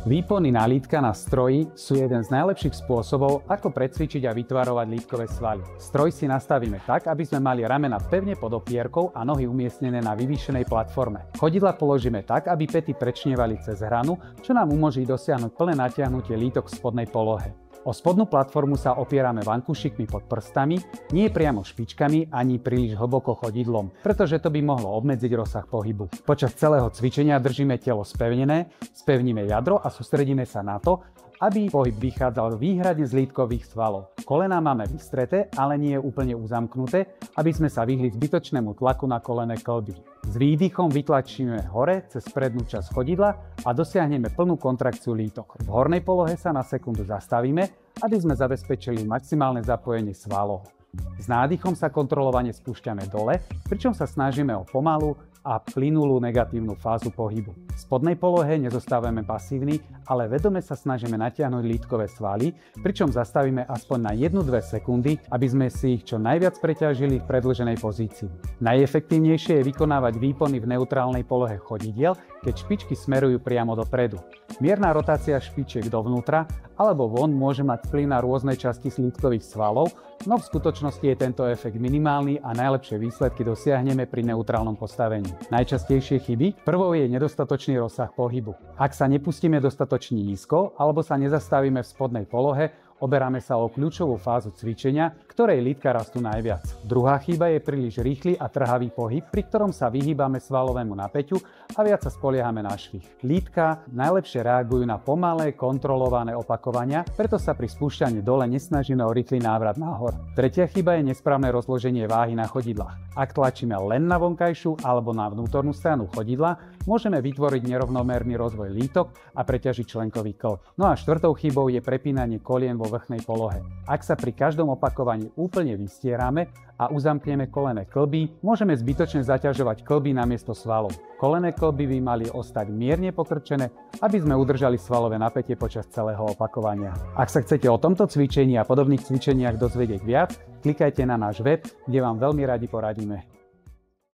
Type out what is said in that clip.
Výpony na lítka na stroji sú jeden z najlepších spôsobov, ako precvičiť a vytvarovať lítkové svaly. Stroj si nastavíme tak, aby sme mali ramena pevne pod opierkou a nohy umiestnené na vyvýšenej platforme. Chodidla položíme tak, aby päty prečnievali cez hranu, čo nám umožní dosiahnuť plné natiahnutie lítok v spodnej polohe. O spodnú platformu sa opierame vankušikmi pod prstami, nie priamo špičkami ani príliš hlboko chodidlom, pretože to by mohlo obmedziť rozsah pohybu. Počas celého cvičenia držíme telo spevnené, spevníme jadro a sústredíme sa na to, aby pohyb vychádzal výhradne z lítkových svalov. Kolená máme vystreté, ale nie úplne uzamknuté, aby sme sa vyhli zbytočnému tlaku na kolenné kĺby. S výdychom vytlačíme hore cez prednú časť chodidla a dosiahneme plnú kontrakciu lítok. V hornej polohe sa na sekundu zastavíme, aby sme zabezpečili maximálne zapojenie svalov. S nádychom sa kontrolovane spúšťame dole, pričom sa snažíme o pomalú a plynulú negatívnu fázu pohybu. V spodnej polohe nezostávame pasívni, ale vedome sa snažíme natiahnuť lítkové svaly, pričom zastavíme aspoň na 1-2 sekundy, aby sme si ich čo najviac preťažili v predĺženej pozícii. Najefektívnejšie je vykonávať výpony v neutrálnej polohe chodidiel, keď špičky smerujú priamo dopredu. Mierna rotácia špičiek dovnútra alebo von môže mať vplyv na rôzne časti slítkových svalov, no v skutočnosti je tento efekt minimálny a najlepšie výsledky dosiahneme pri neutrálnom postavení. Najčastejšie chyby? Prvou je nedostatočný rozsah pohybu. Ak sa nepustíme dostatočne nízko alebo sa nezastavíme v spodnej polohe, oberáme sa o kľúčovú fázu cvičenia, ktorej lítka rastú najviac. Druhá chyba je príliš rýchly a trhavý pohyb, pri ktorom sa vyhýbame svalovému napäťu a viac sa spoliehame na švih. Lítka najlepšie reagujú na pomalé, kontrolované opakovania, preto sa pri spúšťaní dole nesnažíme o rýchly návrat nahor. Tretia chyba je nesprávne rozloženie váhy na chodidlách. Ak tlačíme len na vonkajšiu alebo na vnútornú stranu chodidla, môžeme vytvoriť nerovnomerný rozvoj lítok a preťažiť členkový kĺb. No a štvrtou chybou je prepínanie kolien vo vrchnej polohe. Ak sa pri každom opakovaní úplne vystierame a uzamkneme kolenné kĺby, môžeme zbytočne zaťažovať kĺby namiesto svalov. Kolenné kĺby by mali ostať mierne pokrčené, aby sme udržali svalové napätie počas celého opakovania. Ak sa chcete o tomto cvičení a podobných cvičeniach dozvedieť viac, klikajte na náš web, kde vám veľmi radi poradíme.